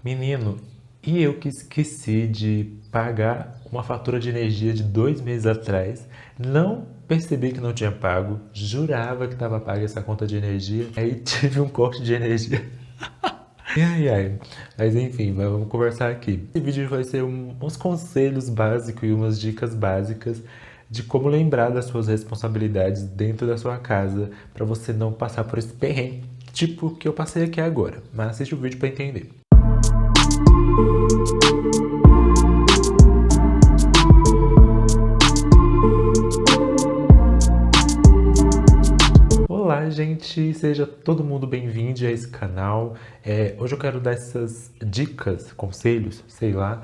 Menino, e eu que esqueci de pagar uma fatura de energia de 2 meses atrás, não percebi que não tinha pago, jurava que estava paga essa conta de energia, aí tive um corte de energia. Ai, ai. Mas enfim, vamos conversar aqui. Esse vídeo vai ser uns conselhos básicos e umas dicas básicas de como lembrar das suas responsabilidades dentro da sua casa para você não passar por esse perrengue, tipo que eu passei aqui agora. Mas assiste o vídeo para entender. Olá, gente! Seja todo mundo bem-vindo a esse canal. Hoje eu quero dar essas dicas, conselhos, sei lá,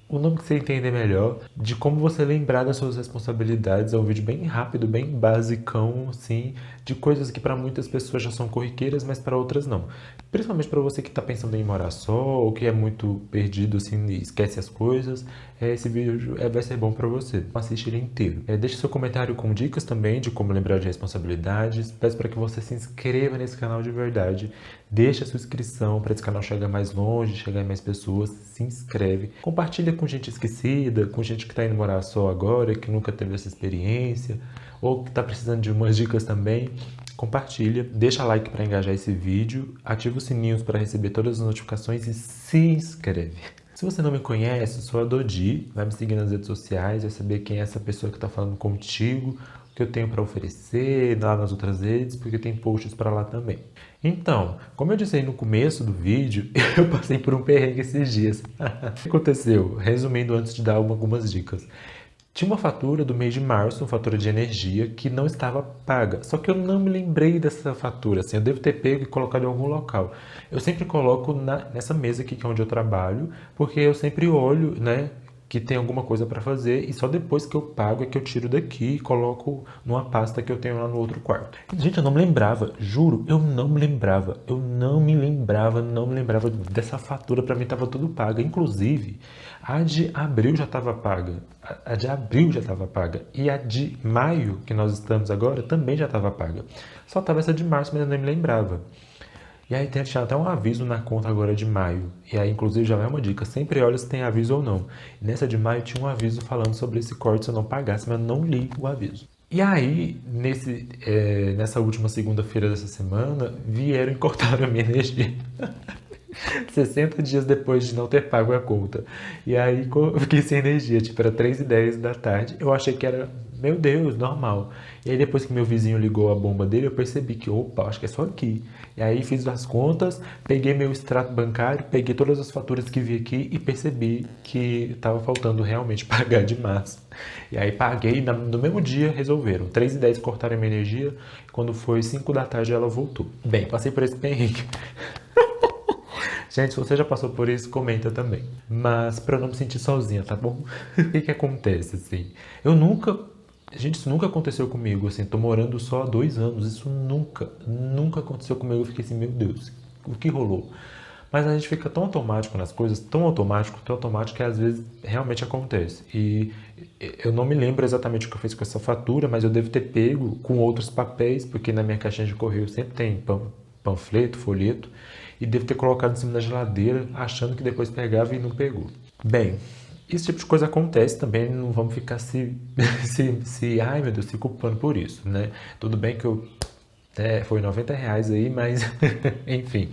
o nome que você entender melhor, de como você lembrar das suas responsabilidades. É um vídeo bem rápido, bem basicão, sim, de coisas que para muitas pessoas já são corriqueiras, mas para outras não. Principalmente para você que está pensando em morar só, ou que é muito perdido, assim, e esquece as coisas, esse vídeo vai ser bom para você. Assiste ele inteiro. Deixe seu comentário com dicas também de como lembrar de responsabilidades. Peço para que você se inscreva nesse canal de verdade. Deixe a sua inscrição para esse canal chegar mais longe, chegar em mais pessoas. Se inscreve. Compartilha com gente esquecida, com gente que está indo morar só agora, que nunca teve essa experiência, ou que está precisando de umas dicas também. Compartilha, deixa like para engajar esse vídeo, ativa os sininhos para receber todas as notificações e se inscreve. Se você não me conhece, eu sou a Dodi, vai me seguir nas redes sociais, vai saber quem é essa pessoa que está falando contigo, o que eu tenho para oferecer lá nas outras redes, porque tem posts para lá também. Então, como eu disse aí no começo do vídeo, eu passei por um perrengue esses dias. O que aconteceu? Resumindo, antes de dar algumas dicas. Tinha uma fatura do mês de março, uma fatura de energia, que não estava paga. Só que eu não me lembrei dessa fatura, assim, eu devo ter pego e colocado em algum local. Eu sempre coloco nessa mesa aqui, que é onde eu trabalho, porque eu sempre olho, né, que tem alguma coisa para fazer e só depois que eu pago é que eu tiro daqui e coloco numa pasta que eu tenho lá no outro quarto. Gente, eu não me lembrava, juro, eu não me lembrava dessa fatura. Para mim estava tudo paga, inclusive a de abril já estava paga, a de abril já estava paga e a de maio, que nós estamos agora, também já estava paga. Só estava essa de março, mas eu nem me lembrava. E aí tinha até um aviso na conta agora de maio. E aí, inclusive, já é uma dica. Sempre olha se tem aviso ou não. E nessa de maio tinha um aviso falando sobre esse corte se eu não pagasse, mas eu não li o aviso. E aí, nessa última segunda-feira dessa semana, vieram e cortaram a minha energia. 60 dias depois de não ter pago a conta. E aí eu fiquei sem energia, tipo, era 3h10 da tarde. Eu achei que era, meu Deus, normal. E aí depois que meu vizinho ligou a bomba dele, eu percebi que, opa, acho que é só aqui. E aí fiz as contas, peguei meu extrato bancário, peguei todas as faturas que vi aqui e percebi que estava faltando realmente pagar de março. E aí paguei, no mesmo dia resolveram. 3h10 cortaram a minha energia, quando foi 5 da tarde ela voltou. Bem, passei por esse perrengue. Gente, se você já passou por isso, comenta também. Mas pra eu não me sentir sozinha, tá bom? O que acontece, assim? Gente, isso nunca aconteceu comigo, assim. Tô morando só há 2 anos. Isso nunca aconteceu comigo. Eu fiquei assim, meu Deus, o que rolou? Mas a gente fica tão automático nas coisas, tão automático, que às vezes realmente acontece. E eu não me lembro exatamente o que eu fiz com essa fatura, mas eu devo ter pego com outros papéis, porque na minha caixinha de correio sempre tem panfleto, folheto, e devo ter colocado em cima da geladeira, achando que depois pegava e não pegou. Bem, esse tipo de coisa acontece também, não vamos ficar ai meu Deus, se culpando por isso, né? Tudo bem que foi R$ 90 aí, mas enfim,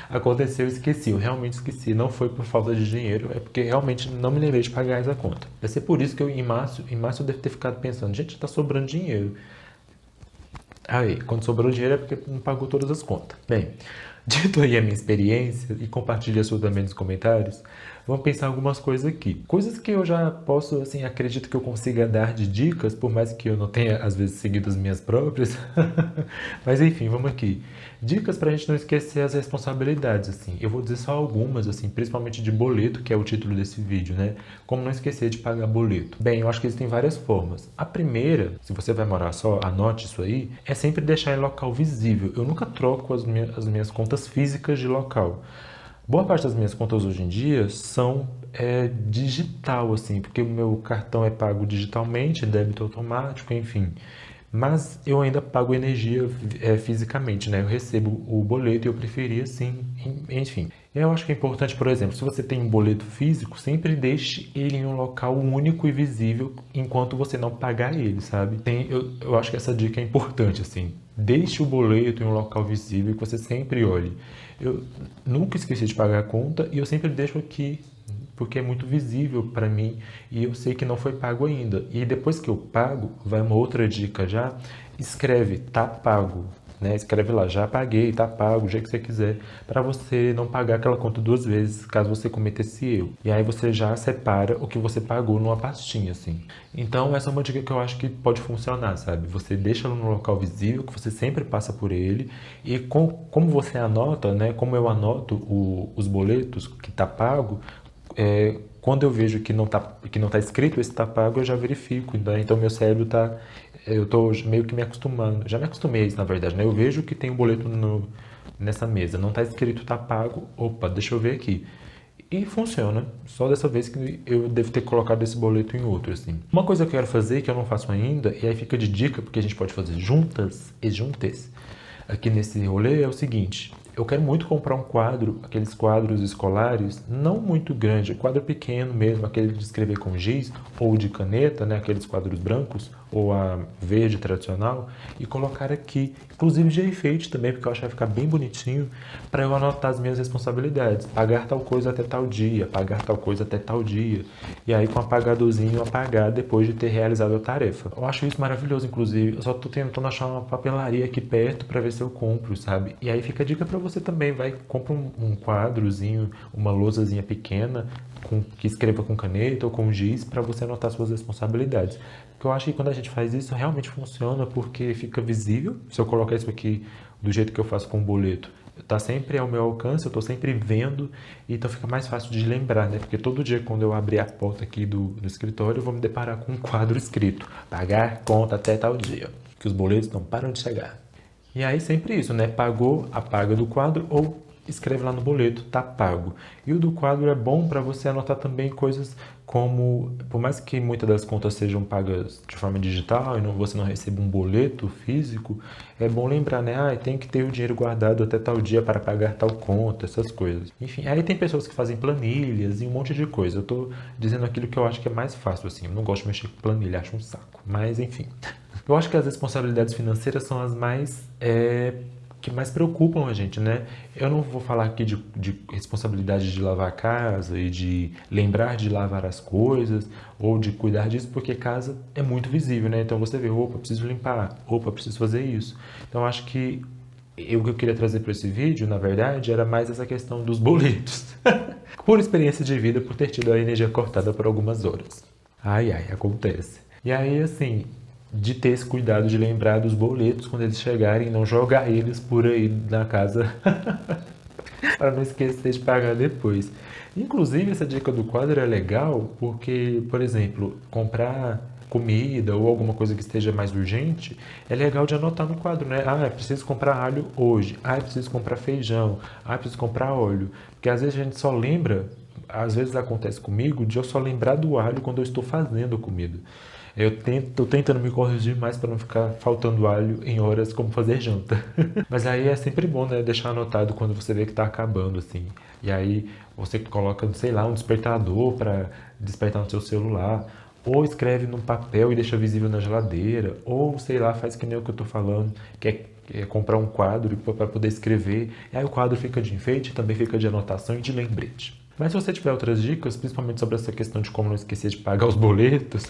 aconteceu, esqueci, eu realmente esqueci, não foi por falta de dinheiro, é porque realmente não me lembrei de pagar essa conta. Vai ser por isso que em março eu devo ter ficado pensando, gente, tá sobrando dinheiro. Aí, quando sobrou dinheiro é porque não pagou todas as contas. Bem, dito aí a minha experiência, e compartilhe a sua também nos comentários, vamos pensar algumas coisas aqui. Coisas que eu já posso, assim, acredito que eu consiga dar de dicas, por mais que eu não tenha, às vezes, seguido as minhas próprias. Mas enfim, vamos aqui. Dicas pra gente não esquecer as responsabilidades, assim. Eu vou dizer só algumas, assim, principalmente de boleto, que é o título desse vídeo, né? Como não esquecer de pagar boleto. Bem, eu acho que existem várias formas. A primeira, se você vai morar só, anote isso aí, é sempre deixar em local visível. Eu nunca troco as minhas contas físicas de local. Boa parte das minhas contas hoje em dia são digital, assim, porque o meu cartão é pago digitalmente, débito automático, enfim. Mas eu ainda pago energia fisicamente, né? Eu recebo o boleto e eu preferia assim, enfim. Eu acho que é importante, por exemplo, se você tem um boleto físico, sempre deixe ele em um local único e visível enquanto você não pagar ele, sabe? Eu acho que essa dica é importante, assim. Deixe o boleto em um local visível que você sempre olhe. Eu nunca esqueci de pagar a conta e eu sempre deixo aqui, porque é muito visível para mim e eu sei que não foi pago ainda. E depois que eu pago, vai uma outra dica já, escreve, tá pago. Né? Escreve lá, já paguei, tá pago, o jeito que você quiser, para você não pagar aquela conta duas vezes, caso você cometa esse erro. E aí você já separa o que você pagou numa pastinha, assim. Então, essa é uma dica que eu acho que pode funcionar, sabe? Você deixa no local visível, que você sempre passa por ele, e como você anota, né? Como eu anoto os boletos que tá pago, quando eu vejo que não tá escrito esse tá pago, eu já verifico. Então meu cérebro eu tô meio que me acostumando. Já me acostumei a isso, na verdade, né? Eu vejo que tem um boleto nessa mesa, não tá escrito tá pago. Opa, deixa eu ver aqui. E funciona. Só dessa vez que eu devo ter colocado esse boleto em outro, assim. Uma coisa que eu quero fazer, que eu não faço ainda, e aí fica de dica, porque a gente pode fazer juntas e juntas aqui nesse rolê, é o seguinte. Eu quero muito comprar um quadro, aqueles quadros escolares, não muito grande, quadro pequeno mesmo, aquele de escrever com giz ou de caneta, né, aqueles quadros brancos ou a verde tradicional, e colocar aqui, inclusive de enfeite também, porque eu acho que vai ficar bem bonitinho, para eu anotar as minhas responsabilidades, pagar tal coisa até tal dia, pagar tal coisa até tal dia, e aí com um apagadorzinho apagar depois de ter realizado a tarefa. Eu acho isso maravilhoso, inclusive, eu só tô tentando achar uma papelaria aqui perto para ver se eu compro, sabe? E aí fica a dica para você também, compra um quadrozinho, uma lousazinha pequena, que escreva com caneta ou com giz para você anotar suas responsabilidades. Porque eu acho que quando a gente faz isso, realmente funciona, porque fica visível. Se eu colocar isso aqui do jeito que eu faço com o boleto, tá sempre ao meu alcance, eu tô sempre vendo, então fica mais fácil de lembrar, né? Porque todo dia quando eu abrir a porta aqui do escritório, eu vou me deparar com um quadro escrito: pagar conta até tal dia, que os boletos não param de chegar. E aí sempre isso, né? Pagou, apaga do quadro ou escreve lá no boleto, tá pago. E o do quadro é bom para você anotar também coisas como, por mais que muitas das contas sejam pagas de forma digital e você não receba um boleto físico, é bom lembrar, né? Tem que ter o dinheiro guardado até tal dia para pagar tal conta, essas coisas. Enfim, aí tem pessoas que fazem planilhas e um monte de coisa. Eu tô dizendo aquilo que eu acho que é mais fácil, assim. Eu não gosto de mexer com planilha, acho um saco. Mas, enfim. Eu acho que as responsabilidades financeiras são as que mais preocupam a gente, né? Eu não vou falar aqui de responsabilidade de lavar a casa e de lembrar de lavar as coisas ou de cuidar disso, porque casa é muito visível, né? Então você vê, opa, preciso limpar, opa, preciso fazer isso. Então acho que o que eu queria trazer para esse vídeo, na verdade, era mais essa questão dos boletos. Por experiência de vida, por ter tido a energia cortada por algumas horas. Ai, ai, acontece. E aí, assim, de ter esse cuidado de lembrar dos boletos quando eles chegarem e não jogar eles por aí na casa para não esquecer de pagar depois. Inclusive, essa dica do quadro é legal porque, por exemplo, comprar comida ou alguma coisa que esteja mais urgente, é legal de anotar no quadro, né? Preciso comprar alho hoje. Preciso comprar feijão. Preciso comprar óleo. Porque às vezes a gente só lembra, às vezes acontece comigo, de eu só lembrar do alho quando eu estou fazendo a comida. Tô tentando me corrigir mais para não ficar faltando alho em horas como fazer janta. Mas aí é sempre bom, né? Deixar anotado quando você vê que tá acabando, assim. E aí você coloca, sei lá, um despertador para despertar no seu celular. Ou escreve num papel e deixa visível na geladeira. Ou, sei lá, faz que nem o que eu tô falando, que é comprar um quadro para poder escrever. E aí o quadro fica de enfeite, também fica de anotação e de lembrete. Mas se você tiver outras dicas, principalmente sobre essa questão de como não esquecer de pagar os boletos,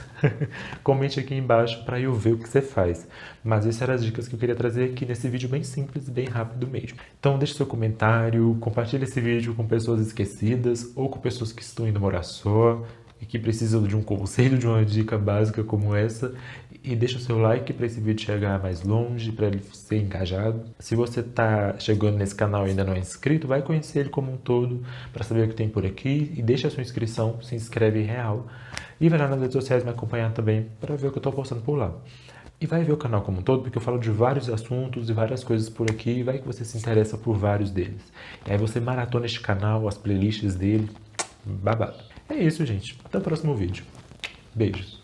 comente aqui embaixo para eu ver o que você faz. Mas essas eram as dicas que eu queria trazer aqui nesse vídeo bem simples e bem rápido mesmo. Então deixe seu comentário, compartilhe esse vídeo com pessoas esquecidas ou com pessoas que estão indo morar só e que precisam de um conselho, de uma dica básica como essa. E deixa o seu like para esse vídeo chegar mais longe, para ele ser engajado. Se você está chegando nesse canal e ainda não é inscrito, vai conhecer ele como um todo para saber o que tem por aqui. E deixa a sua inscrição, se inscreve real. E vai lá nas redes sociais me acompanhar também para ver o que eu estou postando por lá. E vai ver o canal como um todo, porque eu falo de vários assuntos e várias coisas por aqui. E vai que você se interessa por vários deles. E aí você maratona este canal, as playlists dele. Babado. É isso, gente. Até o próximo vídeo. Beijos.